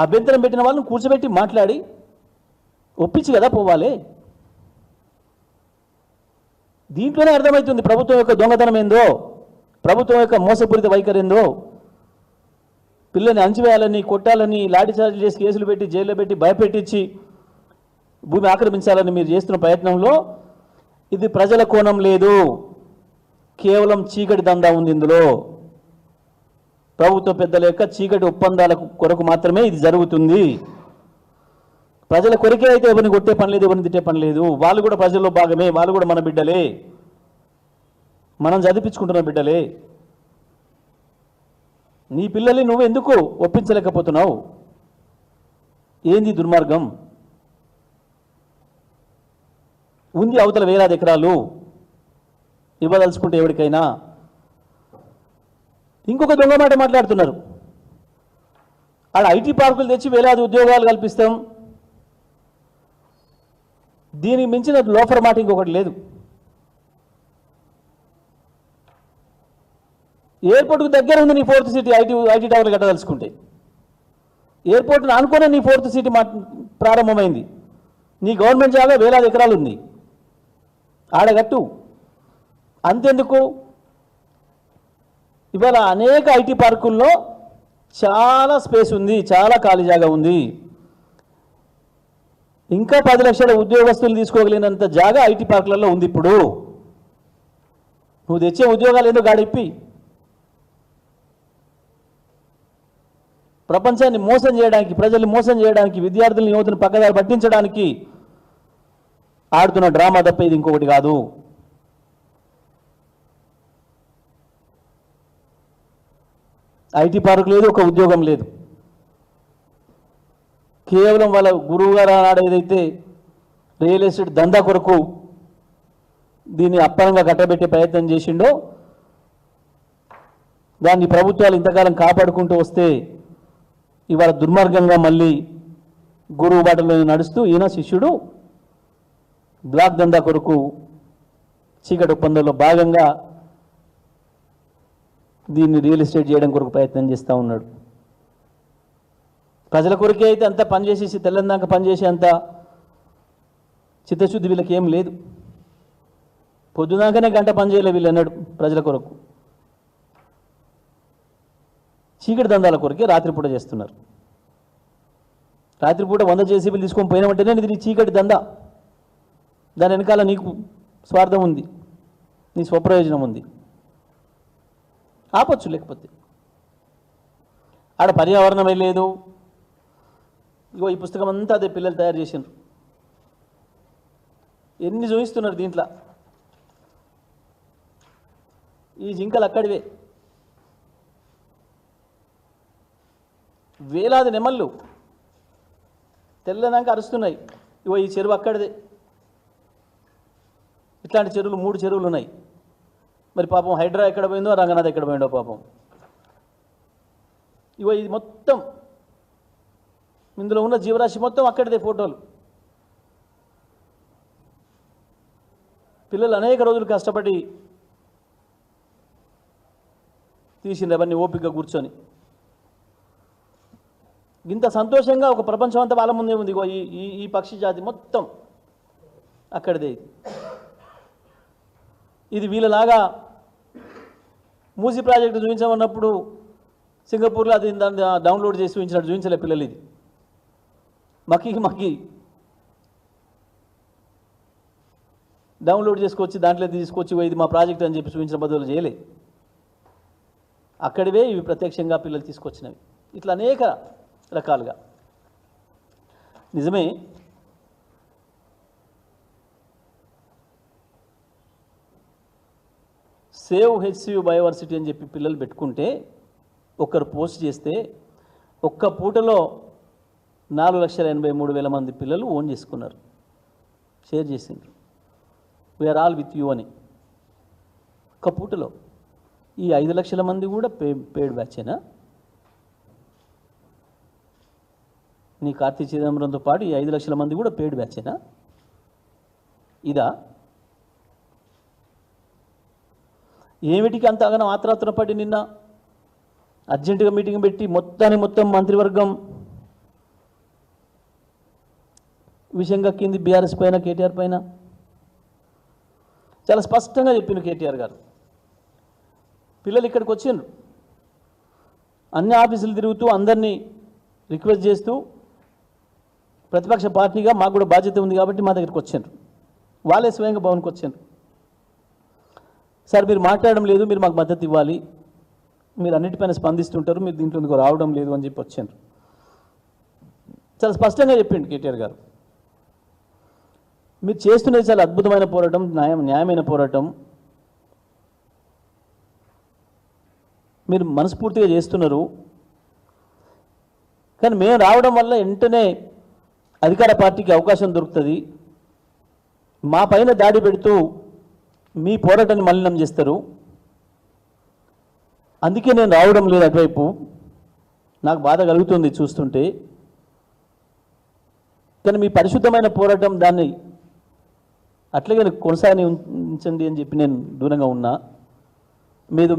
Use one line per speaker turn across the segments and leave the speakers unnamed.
అభ్యంతరం పెట్టిన వాళ్ళని కూర్చోబెట్టి మాట్లాడి ఒప్పించి కదా పోవాలి. దీంట్లోనే అర్థమవుతుంది ప్రభుత్వం యొక్క దొంగతనం ఏందో, ప్రభుత్వం యొక్క మోసపూరిత వైఖరి ఏందో. పిల్లని అంచివేయాలని, కొట్టాలని, లాఠీచార్జీలు చేసి కేసులు పెట్టి జైల్లో పెట్టి భయపెట్టించి భూమి ఆక్రమించాలని మీరు చేస్తున్న ప్రయత్నంలో ఇది ప్రజల కోణం లేదు, కేవలం చీకటి దందా ఉంది ఇందులో. ప్రభుత్వ పెద్దల యొక్క చీకటి ఒప్పందాల కొరకు మాత్రమే ఇది జరుగుతుంది. ప్రజల కొరికే అయితే ఎవరిని కొట్టే పని లేదు, ఎవరిని తిట్టే పని లేదు. వాళ్ళు కూడా ప్రజల్లో భాగమే, వాళ్ళు కూడా మన బిడ్డలే, మనం చదివించుకుంటున్న బిడ్డలే. నీ పిల్లల్ని నువ్వు ఎందుకు ఒప్పించలేకపోతున్నావు? ఏంది దుర్మార్గం? ఉంది అవతల వేలాది ఎకరాలు ఇవ్వదలుచుకుంటే ఎవరికైనా. ఇంకొక దొంగ మాట మాట్లాడుతున్నారు. ఆడ ఐటీ పార్కులు తెచ్చి వేలాది ఉద్యోగాలు కల్పిస్తాం. దీనికి మించిన లోఫర్ మాట ఇంకొకటి లేదు. ఎయిర్పోర్ట్కు దగ్గర ఉంది నీ ఫోర్త్ సిటీ, ఐటీ టవర్లు కట్టదలుచుకుంటే. ఎయిర్పోర్ట్ను అనుకునే నీ ఫోర్త్ సిటీ ప్రారంభమైంది. నీ గవర్నమెంట్ జాగా వేలాది ఎకరాలు ఉంది, ఆడగట్టు. అంతెందుకు, ఇవాళ అనేక ఐటీ పార్కుల్లో చాలా స్పేస్ ఉంది, చాలా ఖాళీ జాగా ఉంది. ఇంకా 10 లక్షల ఉద్యోగస్తులు తీసుకోగలిగినంత జాగా ఐటీ పార్కులలో ఉంది. ఇప్పుడు నువ్వు తెచ్చే ఉద్యోగాలు ఏందో గాడిప్పి ప్రపంచాన్ని మోసం చేయడానికి, ప్రజల్ని మోసం చేయడానికి, విద్యార్థులను యువతను పక్కదారి పట్టించడానికి ఆడుతున్న డ్రామా తప్ప ఇది ఇంకొకటి కాదు. ఐటీ పార్క్ లేదు, ఒక ఉద్యోగం లేదు. కేవలం వాళ్ళ గురువు గారు ఆనాడు ఏదైతే రియల్ ఎస్టేట్ దందా కొరకు దీన్ని అప్పనంగా కట్టబెట్టే ప్రయత్నం చేసిండో దాన్ని ప్రభుత్వాలు ఇంతకాలం కాపాడుకుంటూ వస్తే ఇవాళ దుర్మార్గంగా మళ్ళీ గురువు బాటలో నడుస్తూ ఈయన శిష్యుడు బ్లాక్ దందా కొరకు చీకటి ఒప్పందంలో భాగంగా దీన్ని రియల్ ఎస్టేట్ చేయడం కొరకు ప్రయత్నం చేస్తూ ఉన్నాడు. ప్రజల కొరకే అయితే అంతా పనిచేసేసి తెల్లందాక పనిచేసే అంత చిత్తశుద్ధి వీళ్ళకి ఏం లేదు. పొద్దుదాకానే గంట పనిచేయలే వీళ్ళు అన్నాడు ప్రజల కొరకు. చీకటి దందాల కొరకే రాత్రిపూట చేస్తున్నారు. రాత్రిపూట 100 జేసీబీలు తీసుకొని పోయినామంటేనే ఇది నీ చీకటి దందా. దాని వెనకాల నీకు స్వార్థం ఉంది, నీ స్వప్రయోజనం ఉంది. ఆపొచ్చు, లేకపోతే ఆడ పర్యావరణమే లేదు. ఇగో ఈ పుస్తకం అంతా అదే పిల్లలు తయారు చేసినారు. ఎన్ని చూపిస్తున్నారు దీంట్లో. ఈ జింకలు అక్కడివే, వేలాది నెమళ్ళు తెల్లనాక అరుస్తున్నాయి. ఇగో ఈ చెరువు అక్కడిదే. ఇట్లాంటి చెరువులు 3 చెరువులు ఉన్నాయి. మరి పాపం హైడ్రా ఎక్కడ పోయిందో, రంగనాథ్ ఎక్కడ పోయిందో పాపం. ఇగో ఇది మొత్తం ఇందులో ఉన్న జీవరాశి మొత్తం అక్కడిదే ఫోటోలు. పిల్లలు అనేక రోజులు కష్టపడి తీసిండ్రు అవన్నీ ఓపికగా కూర్చొని. ఇంత సంతోషంగా ఒక ప్రపంచం అంతా వాళ్ళ ముందే ఉంది. ఇగో ఈ పక్షి జాతి మొత్తం అక్కడిదే. ఇది వీళ్ళలాగా మూసీ ప్రాజెక్టు చూపించమన్నప్పుడు సింగపూర్లో అది దాన్ని డౌన్లోడ్ చేసి చూపించినట్టు చూపించలే పిల్లలు. ఇది మక్కి డౌన్లోడ్ చేసుకొచ్చి దాంట్లో తీసుకొచ్చి ఇది మా ప్రాజెక్ట్ అని చెప్పి చూపించిన బదులు చేయలే. అక్కడివే ఇవి ప్రత్యక్షంగా పిల్లలు తీసుకొచ్చినవి. ఇట్లా అనేక రకాలుగా. నిజమే, సేవ్ హెచ్సియు బయోవర్సిటీ అని చెప్పి పిల్లలు పెట్టుకుంటే ఒకరు పోస్ట్ చేస్తే ఒక్క పూటలో 4,83,000 మంది పిల్లలు ఓన్ చేసుకున్నారు, షేర్ చేసిండ్రు. వీఆర్ ఆల్ విత్ యూ అని. ఒక్క పూటలో ఈ 5 లక్షల మంది కూడా పేడ్ బ్యాచేనా? నీ కార్తీ చిదంబరంతో పాటు ఈ 5 లక్షల మంది కూడా పేడ్ బ్యాచేనా? ఇదా? ఏమిటికి అంత అగనం ఆత్రాత్ర పడి నిన్న అర్జెంటుగా మీటింగ్ పెట్టి మొత్తం మంత్రివర్గం విషయం కక్కింది బీఆర్ఎస్ పైన, కేటీఆర్ పైన. చాలా స్పష్టంగా చెప్పిండు కేటీఆర్ గారు. పిల్లలు ఇక్కడికి వచ్చిండ్రు, అన్ని ఆఫీసులు తిరుగుతూ అందరినీ రిక్వెస్ట్ చేస్తూ, ప్రతిపక్ష పార్టీగా మాకు కూడా బాధ్యత ఉంది కాబట్టి మా దగ్గరికి వచ్చిండ్రు. వాళ్ళే స్వయంగా భవన్కి వచ్చిండ్రు. సార్ మీరు మాట్లాడడం లేదు, మీరు మాకు మద్దతు ఇవ్వాలి, మీరు అన్నిటిపైన స్పందిస్తుంటారు, మీరు దీంట్లో ఎందుకు రావడం లేదు అని చెప్పి వచ్చిండ్రు. చాలా స్పష్టంగా చెప్పిండు కేటీఆర్ గారు. మీరు చేస్తున్నది చాలా అద్భుతమైన పోరాటం, న్యాయమైన పోరాటం, మీరు మనస్ఫూర్తిగా చేస్తున్నారు. కానీ మేము రావడం వల్ల వెంటనే అధికార పార్టీకి అవకాశం దొరుకుతుంది, మా పైన దాడి పెడుతూ మీ పోరాటాన్ని మలినం చేస్తారు. అందుకే నేను రావడం లేదు అటువైపు. నాకు బాధ కలుగుతుంది చూస్తుంటే. కానీ మీ పరిశుద్ధమైన పోరాటం దాన్ని అట్లాగే కొనసాగించండి అని చెప్పి నేను దూరంగా ఉన్నా.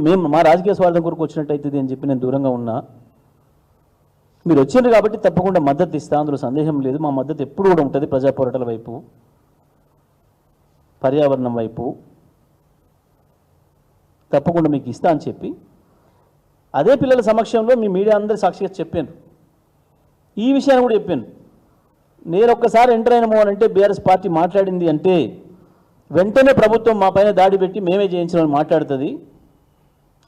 మేము మా రాజకీయ స్వార్థం కొరకు వచ్చినట్టయితుంది అని చెప్పి నేను దూరంగా ఉన్నా. మీరు వచ్చిండ్రు కాబట్టి తప్పకుండా మద్దతు ఇస్తా, అందులో సందేహం లేదు. మా మద్దతు ఎప్పుడు కూడా ఉంటుంది ప్రజా పోరాటాల వైపు, పర్యావరణం వైపు, తప్పకుండా మీకు ఇస్తా అని చెప్పి అదే పిల్లల సమక్షంలో మీ మీడియా అందరి సాక్షిగా చెప్పాను. ఈ విషయాన్ని కూడా చెప్పాను. నేను ఒక్కసారి ఎంటర్ అయినాము అని అంటే బీఆర్ఎస్ పార్టీ మాట్లాడింది అంటే వెంటనే ప్రభుత్వం మా పైన దాడి పెట్టి మేమే చేయించామని మాట్లాడుతుంది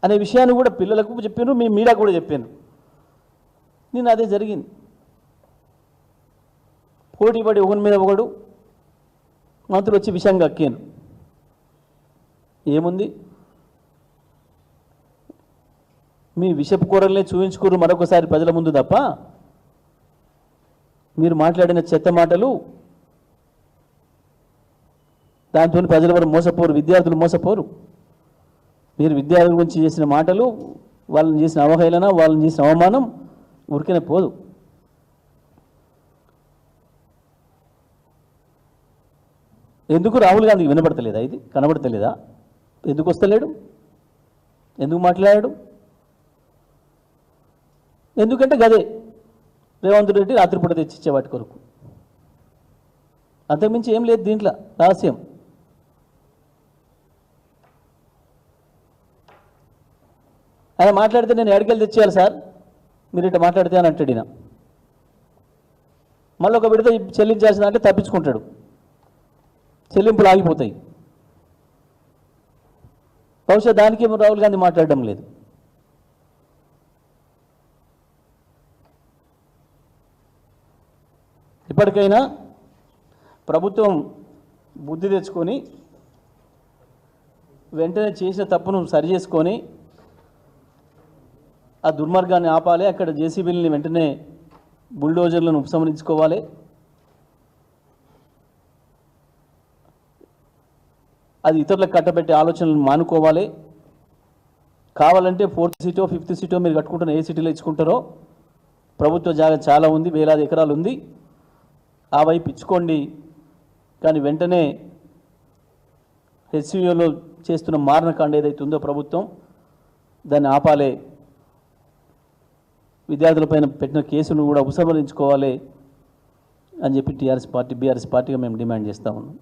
అనే విషయాన్ని కూడా పిల్లలకు చెప్పాను, మీ మీడియా కూడా చెప్పాను. నేను అదే జరిగింది. పోటీ పడి ఒకరి మీద ఒకడు మంత్రులు వచ్చి విషయం కక్కాను. ఏముంది, మీ విషపు కూరలనే చూపించుకోరు మరొకసారి ప్రజల ముందు తప్ప మీరు మాట్లాడిన చెత్త మాటలు దాంతో ప్రజల వారు మోసపోరు, విద్యార్థులు మోసపోరు. మీరు విద్యార్థుల గురించి చేసిన మాటలు, వాళ్ళని చేసిన అవహేళన, వాళ్ళని చేసిన అవమానం ఊరికనే పోదు. ఎందుకు రాహుల్ గాంధీకి వినపడతలేదా? ఇది కనబడతలేదా? ఎందుకు వస్తలేడు? ఎందుకు మాట్లాడాడు? ఎందుకంటే గదే రేవంత్ రెడ్డి రాత్రిపూట తెచ్చిచ్చే వాటి కొరకు. అంతకుమించి ఏం లేదు దీంట్లో రహస్యం. ఆయన మాట్లాడితే నేను ఎడకెళ్ళి తెచ్చేయాలి సార్, మీరు ఇట్లా మాట్లాడితే అని అంటాడు. మళ్ళీ ఒక విడత చెల్లించాల్సిన అంటే తప్పించుకుంటాడు, చెల్లింపులు ఆగిపోతాయి. బహుశా దానికి రాహుల్ గాంధీ మాట్లాడడం లేదు. ఇప్పటికైనా ప్రభుత్వం బుద్ధి తెచ్చుకొని వెంటనే చేసిన తప్పును సరి చేసుకొని ఆ దుర్మార్గాన్ని ఆపాలి. అక్కడ జేసీబీలని వెంటనే బుల్డోజర్లను ఉపసంహరించుకోవాలి. అది ఇతరులకు కట్టబెట్టే ఆలోచనలను మానుకోవాలి. కావాలంటే 4th సీటో 5th సీటో మీరు కట్టుకుంటున్న ఏ సిటీలో ఇచ్చుకుంటారో, ప్రభుత్వ జాగా చాలా ఉంది, వేలాది ఎకరాలు ఉంది, ఆ వైపు ఇచ్చుకోండి. కానీ వెంటనే హెచ్సియూలో చేస్తున్న మారణకాండ ఏదైతే ఉందో ప్రభుత్వం, దాన్ని ఆపాలి. విద్యార్థులపైన పెట్టిన కేసును కూడా ఉపసంహరించుకోవాలి అని చెప్పి బీఆర్ఎస్ పార్టీగా మేము డిమాండ్ చేస్తూ ఉన్నాం.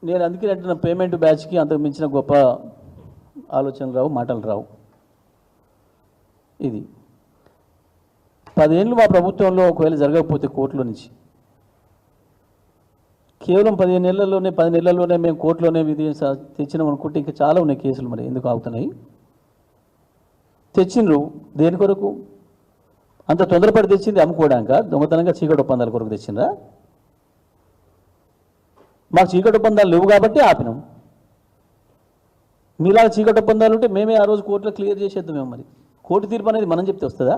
నేను అందుకే అంటున్న పేమెంట్ బ్యాచ్కి అంతకు మించిన గొప్ప ఆలోచనలు రావు, మాటలు రావు. ఇది 10 ఏళ్ళు మా ప్రభుత్వంలో ఒకవేళ జరగకపోతే కోర్టులో నుంచి కేవలం 15 నెలల్లోనే 10 నెలల్లోనే మేము కోర్టులోనే విధి తెచ్చినాం అనుకుంటే ఇంకా చాలా ఉన్నాయి కేసులు. మరి ఎందుకు ఆగుతున్నాయి? తెచ్చిండ్రు దేని కొరకు? అంత తొందరపడి తెచ్చింది అమ్ముకోవడానిక? దొంగతనంగా చీకటి ఒప్పందాల కొరకు తెచ్చిండ్రా? మాకు చీకటి ఒప్పందాలు లేవు కాబట్టి ఆపినాం. మీలాగా చీకటి ఒప్పందాలు ఉంటే మేమే ఆ రోజు కోర్టులో క్లియర్ చేసేద్దాం. మరి కోర్టు తీర్పు అనేది మనం చెప్తే వస్తుందా?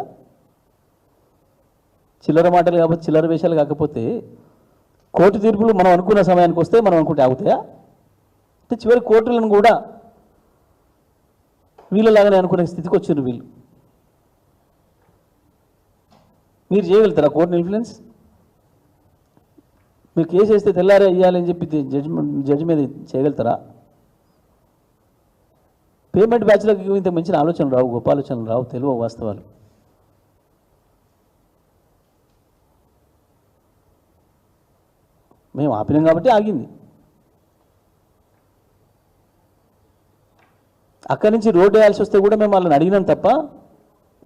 చిల్లర మాటలు కాకపోతే, చిల్లర వేషాలు కాకపోతే కోర్టు తీర్పులు మనం అనుకున్న సమయానికి వస్తే మనం అనుకుంటే ఆగుతాయా? అంటే చివరి కోర్టులను కూడా వీళ్ళలాగానే అనుకునే స్థితికి వచ్చారు వీళ్ళు. మీరు చేయగలుగుతారా కోర్టుని ఇన్ఫ్లుయెన్స్? మీరు కేసు వేస్తే తెల్లారే ఇవ్వాలని చెప్పి జడ్జి మీద చేయగలుగుతారా? పేమెంట్ బ్యాచ్లకు ఇంత మించిన ఆలోచనలు రావు, గొప్ప ఆలోచనలు రావు, తెలియవు వాస్తవాలు. మేము ఆపినాం కాబట్టి ఆగింది. అక్కడి నుంచి రోడ్డు వేయాల్సి వస్తే కూడా మేము వాళ్ళని అడిగినాం తప్ప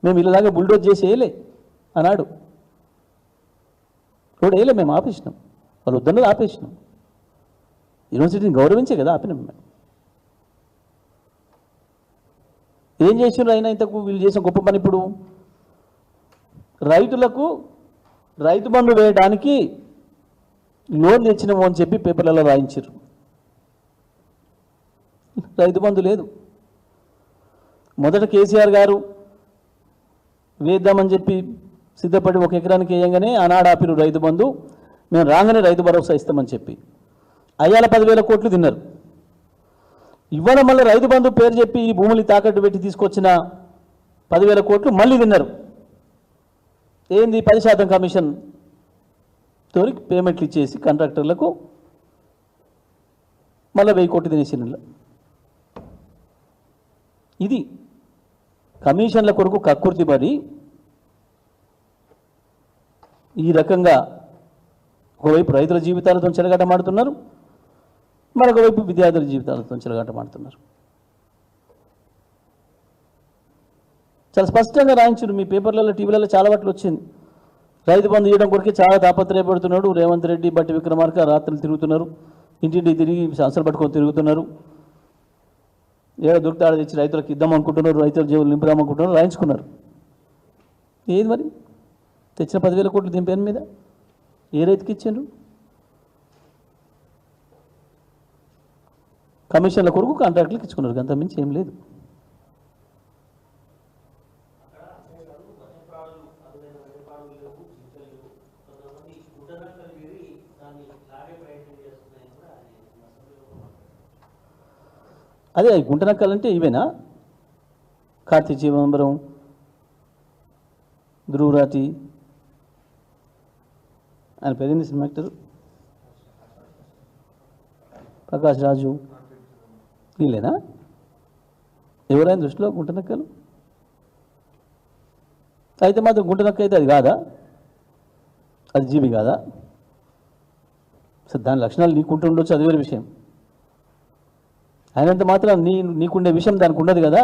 మేము ఇలాగా బుల్డోజ్ చేసి వేయలే అన్నాడు. రోడ్డు వేయలే, మేము ఆపేసినాం. వాళ్ళు వద్దన్నది ఆపేసినాం. యూనివర్సిటీని గౌరవించే కదా ఆపినాం మేము. ఏం చేసినారు అయినా ఇంతకు వీళ్ళు చేసిన గొప్ప పని? ఇప్పుడు రైతులకు రైతు బంధు వేయడానికి లోన్ తెచ్చినాము అని చెప్పి పేపర్లలో రాయించారు. రైతు బంధు లేదు. మొదట కేసీఆర్ గారు వేద్దామని చెప్పి సిద్ధపడి 1 ఎకరానికి వేయంగానే ఆనాడు ఆపిరు రైతు బంధు. మేము రాగానే రైతు భరోసా ఇస్తామని చెప్పి అయ్యాల 10,000 కోట్లు తిన్నారు. ఇవాళ మళ్ళీ రైతు బంధు పేరు చెప్పి ఈ భూములు తాకట్టు పెట్టి తీసుకొచ్చిన 10,000 కోట్లు మళ్ళీ తిన్నారు. ఏంది? 10% కమిషన్ తోరి పేమెంట్లు ఇచ్చేసి కాంట్రాక్టర్లకు మళ్ళీ 1000 కోట్లు తినేసిన. ఇది కమిషన్ల కొరకు కక్కుర్తి పడి ఈ రకంగా ఒకవైపు రైతుల జీవితాలతో చెలగాటమాడుతున్నారు, మరొకవైపు విద్యార్థుల జీవితాలతో చెలగాటమాడుతున్నారు. చాలా స్పష్టంగా రాయించారు మీ పేపర్లలో, టీవీలలో చాలా వాటిలో వచ్చింది. రైతు బంధు చేయడం కొరకే చాలా తాపత్రయపడుతున్నాడు రేవంత్ రెడ్డి, బట్టి విక్రమార్క. రాత్రులు తిరుగుతున్నారు, ఇంటింటికి తిరిగి సంస్థలు పట్టుకొని తిరుగుతున్నారు. ఏదో దొరికితే ఆడ తెచ్చి రైతులకు ఇద్దాం అనుకుంటున్నారు, రైతుల జేబులు నింపుదాం అనుకుంటున్నారు, రాయించుకున్నారు. ఏది మరి తెచ్చిన 10,000 కోట్లు దీని పేరు మీద ఏ రైతుకి ఇచ్చిండ్రు? కమిషన్ల కొరకు కాంట్రాక్టులకు ఇచ్చుకున్నారు, అంత మించి ఏం లేదు. అదే గుంటనక్కలంటే ఇవేనా? కార్తీక్ చిదంబరం, ధ్రువరాటి, ఆయన పేరేంది సినిమా యాక్టర్, ప్రకాష్ రాజు, వీళ్ళేనా? ఎవరైనా దృష్టిలో గుంటనక్కలు? అయితే మాత్రం గుంటనక్క అయితే అది కాదా? అది జీవి కాదా? దాని లక్షణాలు నీకుంటూ ఉండొచ్చు, అది వేరే విషయం. అయినంత మాత్రం నీకుండే విషయం దానికి ఉండదు కదా.